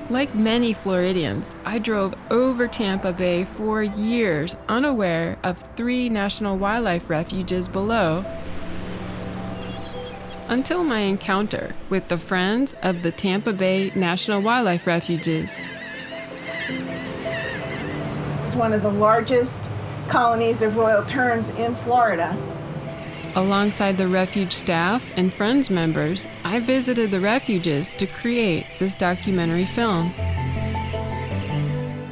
Like many Floridians, I drove over Tampa Bay for years, unaware of 3 national wildlife refuges below, until my encounter with the Friends of the Tampa Bay National Wildlife Refuges. It's one of the largest colonies of royal terns in Florida. Alongside the refuge staff and Friends members, I visited the refuges to create this documentary film.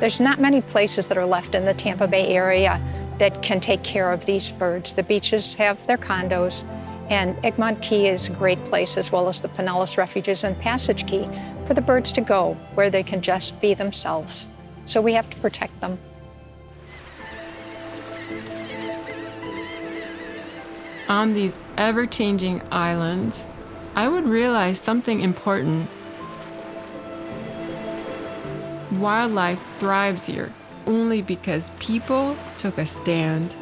There's not many places that are left in the Tampa Bay area that can take care of these birds. The beaches have their condos, and Egmont Key is a great place, as well as the Pinellas Refuges and Passage Key, for the birds to go where they can just be themselves. So we have to protect them. On these ever-changing islands, I would realize something important. Wildlife thrives here only because people took a stand.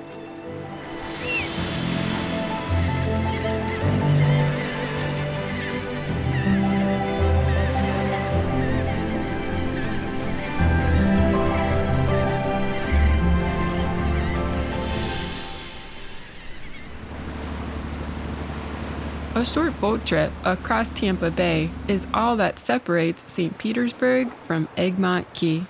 A short boat trip across Tampa Bay is all that separates St. Petersburg from Egmont Key.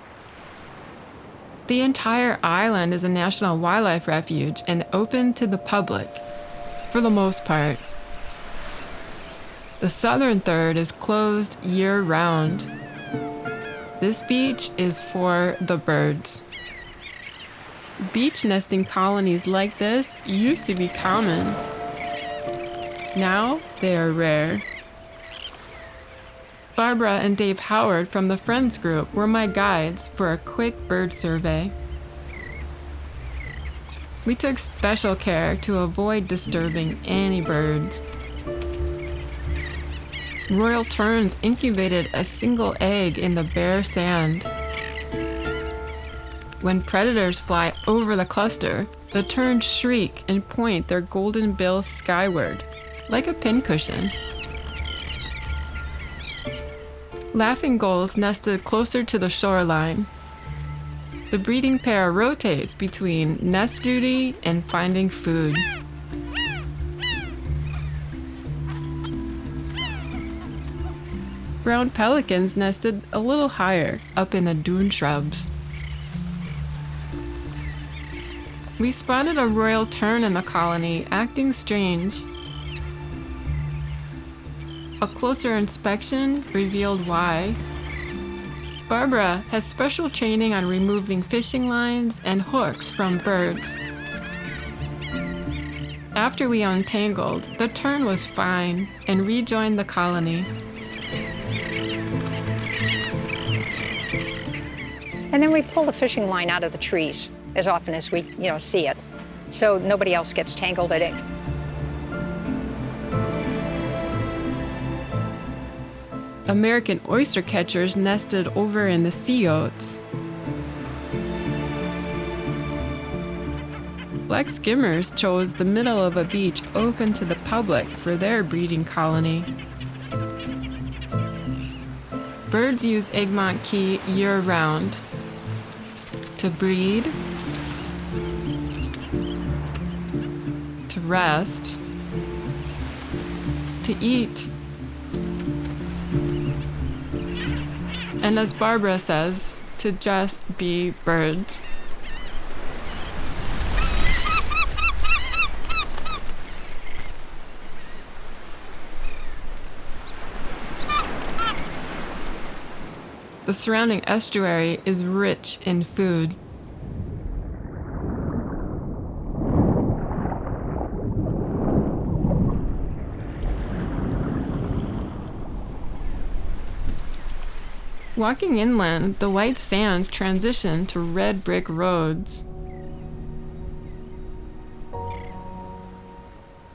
The entire island is a national wildlife refuge and open to the public, for the most part. The southern third is closed year-round. This beach is for the birds. Beach nesting colonies like this used to be common. Now, they are rare. Barbara and Dave Howard from the Friends group were my guides for a quick bird survey. We took special care to avoid disturbing any birds. Royal terns incubated a single egg in the bare sand. When predators fly over the cluster, the terns shriek and point their golden bills skyward, like a pincushion. Laughing gulls nested closer to the shoreline. The breeding pair rotates between nest duty and finding food. Brown pelicans nested a little higher, up in the dune shrubs. We spotted a royal tern in the colony, acting strange. A closer inspection revealed why. Barbara has special training on removing fishing lines and hooks from birds. After we untangled, the tern was fine and rejoined the colony. And then we pull the fishing line out of the trees as often as we, see it, so nobody else gets tangled in it. American oyster catchers nested over in the sea oats. Black skimmers chose the middle of a beach open to the public for their breeding colony. Birds use Egmont Key year-round to breed, to rest, to eat, and as Barbara says, to just be birds. The surrounding estuary is rich in food. Walking inland, the white sands transition to red brick roads.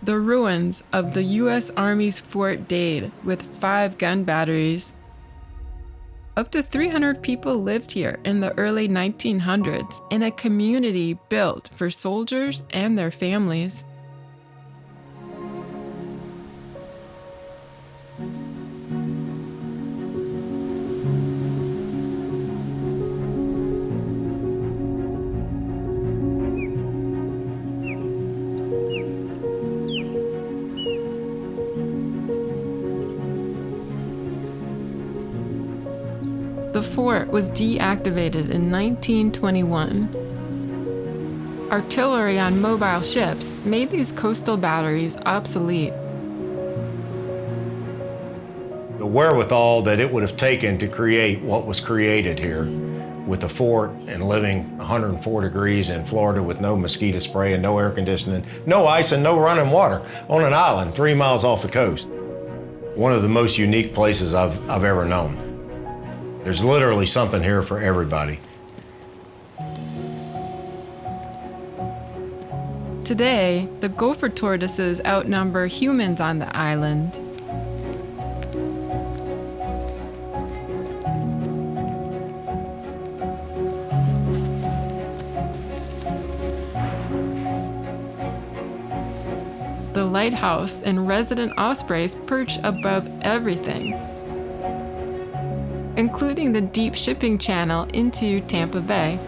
The ruins of the U.S. Army's Fort Dade with 5 gun batteries. Up to 300 people lived here in the early 1900s in a community built for soldiers and their families. The fort was deactivated in 1921. Artillery on mobile ships made these coastal batteries obsolete. The wherewithal that it would have taken to create what was created here with a fort and living 104 degrees in Florida with no mosquito spray and no air conditioning, no ice and no running water on an island 3 miles off the coast. One of the most unique places I've ever known. There's literally something here for everybody. Today, the gopher tortoises outnumber humans on the island. The lighthouse and resident ospreys perch above everything, including the deep shipping channel into Tampa Bay.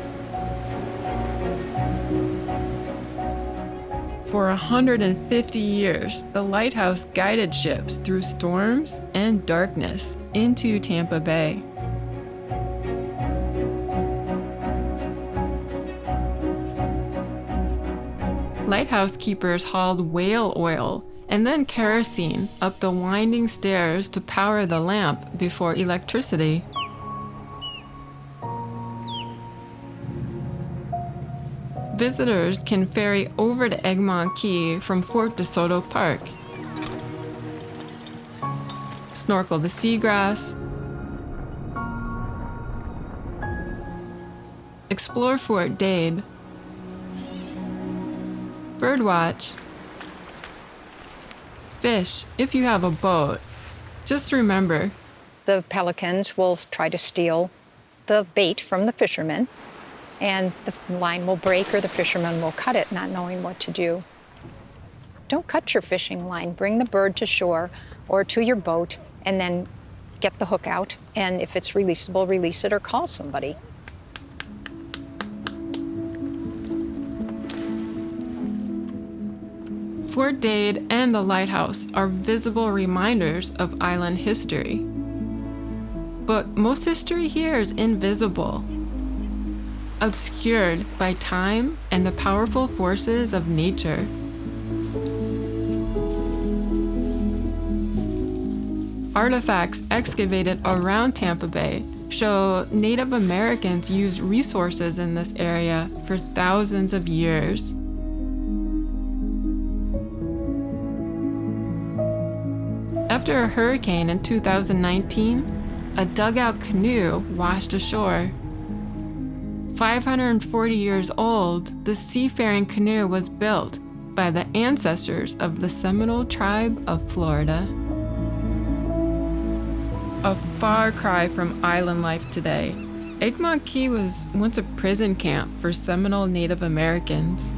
For 150 years, the lighthouse guided ships through storms and darkness into Tampa Bay. Lighthouse keepers hauled whale oil and then kerosene up the winding stairs to power the lamp before electricity. Visitors can ferry over to Egmont Key from Fort DeSoto Park, snorkel the seagrass, explore Fort Dade, birdwatch, fish if you have a boat. Just remember, The pelicans will try to steal the bait from the fishermen, and the line will break or the fisherman will cut it, not knowing what to do. Don't cut your fishing line. Bring the bird to shore or to your boat and then get the hook out, and if it's releasable, release it or call somebody. Fort Dade and the lighthouse are visible reminders of island history. But most history here is invisible, obscured by time and the powerful forces of nature. Artifacts excavated around Tampa Bay show Native Americans used resources in this area for thousands of years. After a hurricane in 2019, a dugout canoe washed ashore. 540 years old, the seafaring canoe was built by the ancestors of the Seminole tribe of Florida. A far cry from island life today, Egmont Key was once a prison camp for Seminole Native Americans.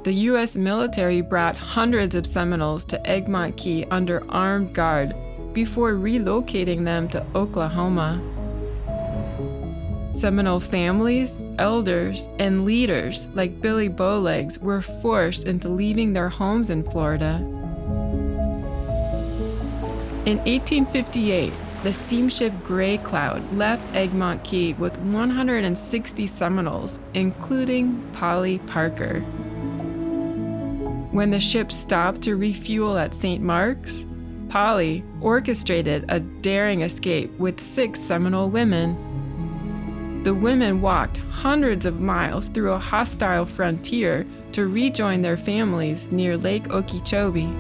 The U.S. military brought hundreds of Seminoles to Egmont Key under armed guard before relocating them to Oklahoma. Seminole families, elders, and leaders like Billy Bowlegs were forced into leaving their homes in Florida. In 1858, the steamship Gray Cloud left Egmont Key with 160 Seminoles, including Polly Parker. When the ship stopped to refuel at St. Mark's, Polly orchestrated a daring escape with 6 Seminole women. The women walked hundreds of miles through a hostile frontier to rejoin their families near Lake Okeechobee.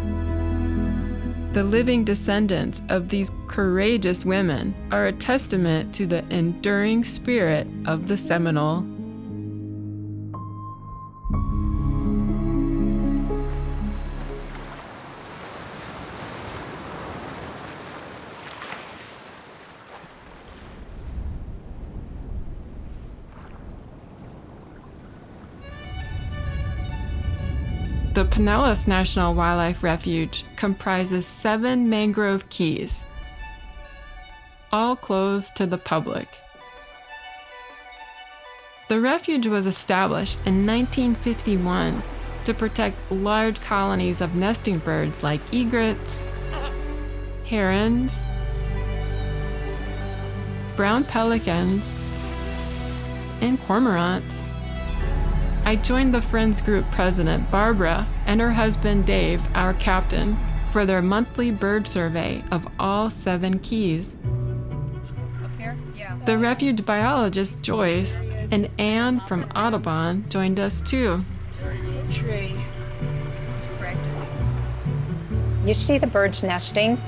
The living descendants of these courageous women are a testament to the enduring spirit of the Seminole. The Pinellas National Wildlife Refuge comprises 7 mangrove keys, all closed to the public. The refuge was established in 1951 to protect large colonies of nesting birds like egrets, herons, brown pelicans, and cormorants. I joined the Friends Group president, Barbara, and her husband, Dave, our captain, for their monthly bird survey of all 7 keys. Up here? Yeah. The refuge biologist, Joyce, and Anne from Audubon joined us too. Tree. You see the birds nesting,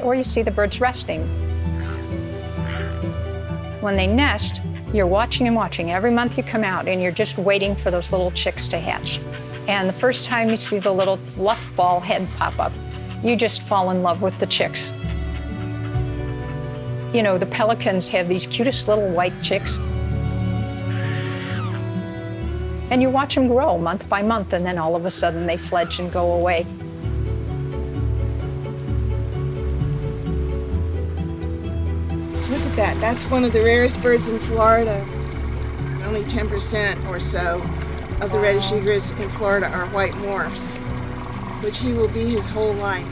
or you see the birds resting. When they nest, you're watching and watching. Every month you come out and you're just waiting for those little chicks to hatch. And the first time you see the little fluff ball head pop up, you just fall in love with the chicks. You know, the pelicans have these cutest little white chicks. And you watch them grow month by month, and then all of a sudden they fledge and go away. Look at that. That's one of the rarest birds in Florida. Only 10% or so of the reddish egrets in Florida are white morphs, which he will be his whole life.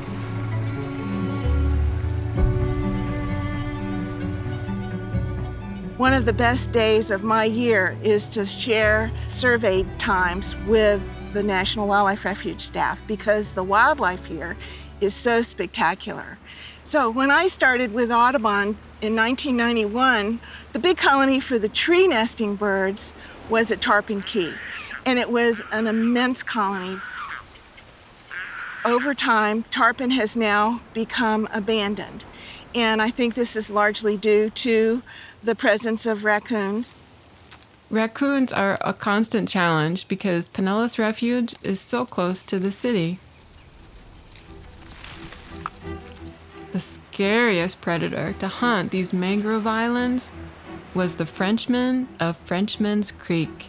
One of the best days of my year is to share survey times with the National Wildlife Refuge staff because the wildlife here is so spectacular. So when I started with Audubon in 1991, the big colony for the tree nesting birds was at Tarpon Key, and it was an immense colony. Over time, Tarpon has now become abandoned, and I think this is largely due to the presence of raccoons. Raccoons are a constant challenge because Pinellas Refuge is so close to the city. The scariest predator to hunt these mangrove islands was the Frenchman of Frenchman's Creek.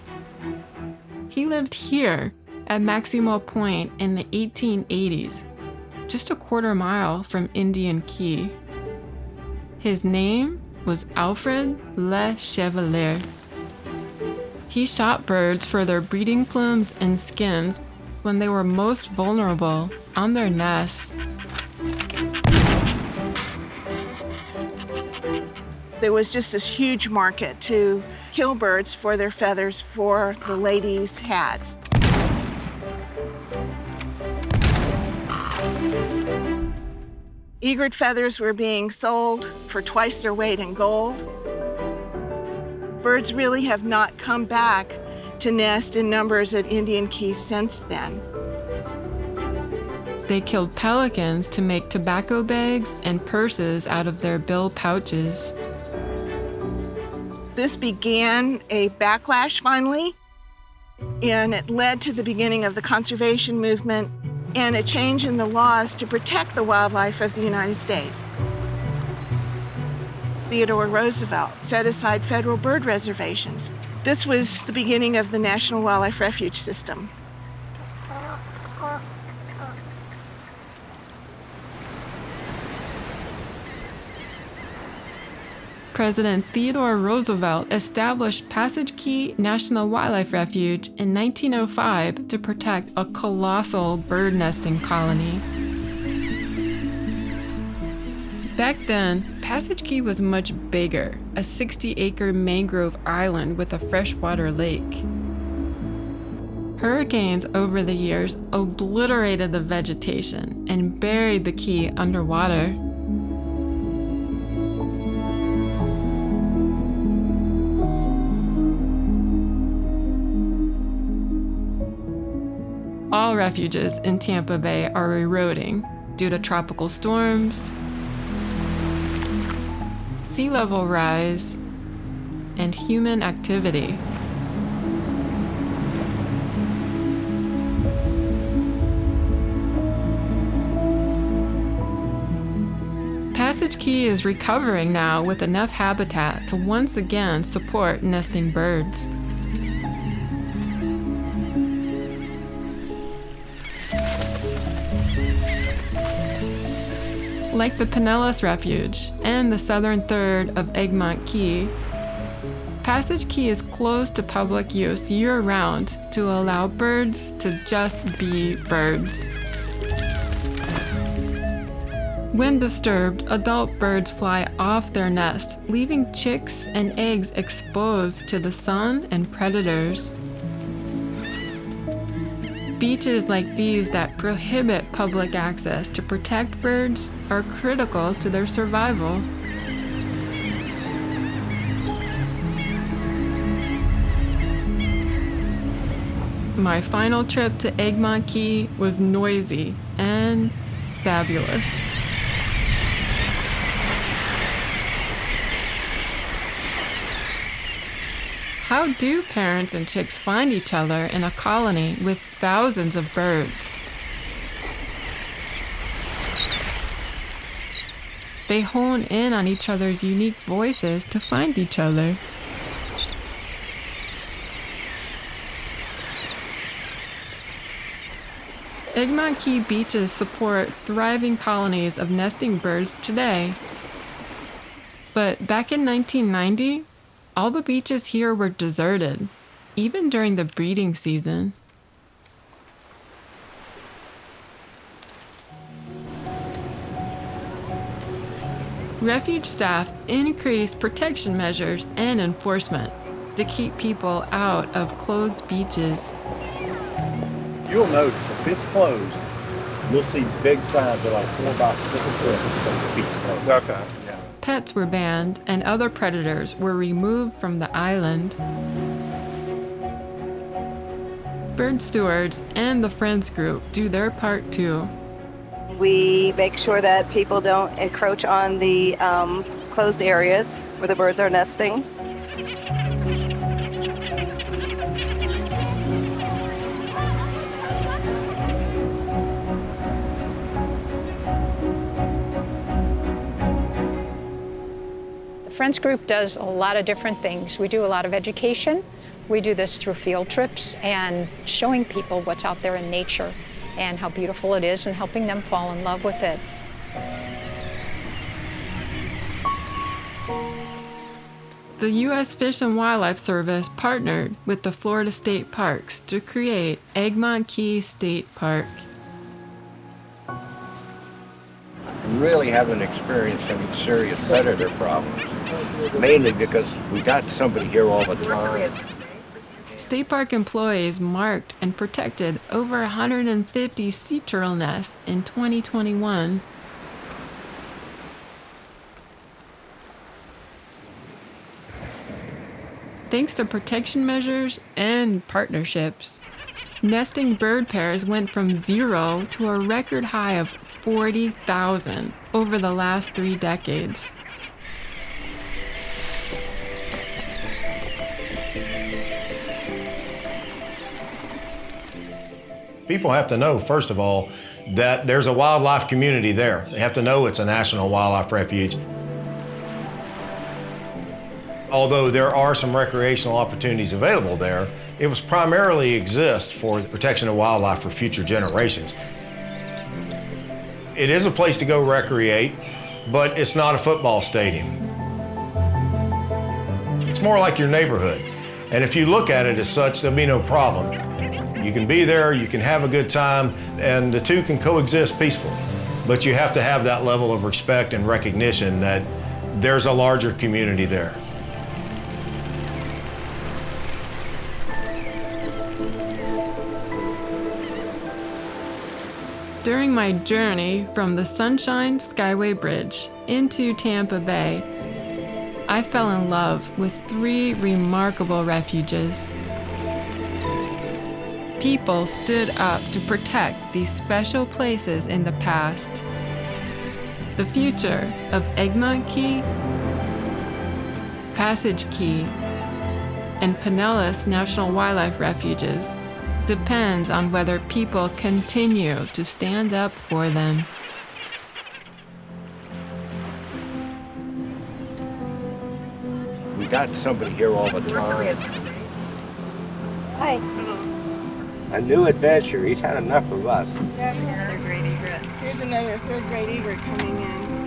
He lived here at Maximo Point in the 1880s, just a quarter mile from Indian Key. His name was Alfred Le Chevalier. He shot birds for their breeding plumes and skins when they were most vulnerable on their nests. There was just this huge market to kill birds for their feathers for the ladies' hats. Egret feathers were being sold for twice their weight in gold. Birds really have not come back to nest in numbers at Indian Key since then. They killed pelicans to make tobacco bags and purses out of their bill pouches. This began a backlash finally, and it led to the beginning of the conservation movement and a change in the laws to protect the wildlife of the United States. Theodore Roosevelt set aside federal bird reservations. This was the beginning of the National Wildlife Refuge system. President Theodore Roosevelt established Passage Key National Wildlife Refuge in 1905 to protect a colossal bird nesting colony. Back then, Passage Key was much bigger, a 60-acre mangrove island with a freshwater lake. Hurricanes over the years obliterated the vegetation and buried the key underwater. All refuges in Tampa Bay are eroding due to tropical storms, sea level rise, and human activity. Passage Key is recovering now with enough habitat to once again support nesting birds. Like the Pinellas Refuge and the southern third of Egmont Key, Passage Key is closed to public use year-round to allow birds to just be birds. When disturbed, adult birds fly off their nest, leaving chicks and eggs exposed to the sun and predators. Beaches like these that prohibit public access to protect birds are critical to their survival. My final trip to Egmont Key was noisy and fabulous. How do parents and chicks find each other in a colony with thousands of birds? They hone in on each other's unique voices to find each other. Egmont Key beaches support thriving colonies of nesting birds today. But back in 1990, all the beaches here were deserted, even during the breeding season. Refuge staff increased protection measures and enforcement to keep people out of closed beaches. You'll notice if it's closed, you'll see big signs of like 4 by 6 foot saying the beach closed. Okay. Yeah. Pets were banned and other predators were removed from the island. Bird stewards and the Friends group do their part too. We make sure that people don't encroach on the closed areas where the birds are nesting. Friends group does a lot of different things. We do a lot of education. We do this through field trips and showing people what's out there in nature and how beautiful it is and helping them fall in love with it. The U.S. Fish and Wildlife Service partnered with the Florida State Parks to create Egmont Key State Park. Really haven't experienced any serious predator problems, mainly because we got somebody here all the time. State Park employees marked and protected over 150 sea turtle nests in 2021. Thanks to protection measures and partnerships, nesting bird pairs went from 0 to a record high of 40,000 over the last 3 decades. People have to know, first of all, that there's a wildlife community there. They have to know it's a national wildlife refuge. Although there are some recreational opportunities available there, it was primarily exist for the protection of wildlife for future generations. It is a place to go recreate, but it's not a football stadium. It's more like your neighborhood. And if you look at it as such, there'll be no problem. You can be there, you can have a good time, and the two can coexist peacefully. But you have to have that level of respect and recognition that there's a larger community there. During my journey from the Sunshine Skyway Bridge into Tampa Bay, I fell in love with 3 remarkable refuges. People stood up to protect these special places in the past. The future of Egmont Key, Passage Key, and Pinellas National Wildlife Refuges depends on whether people continue to stand up for them. We got somebody here all the time. Hi. A new adventure. He's had enough of us. Here's another 3rd grade egret coming in.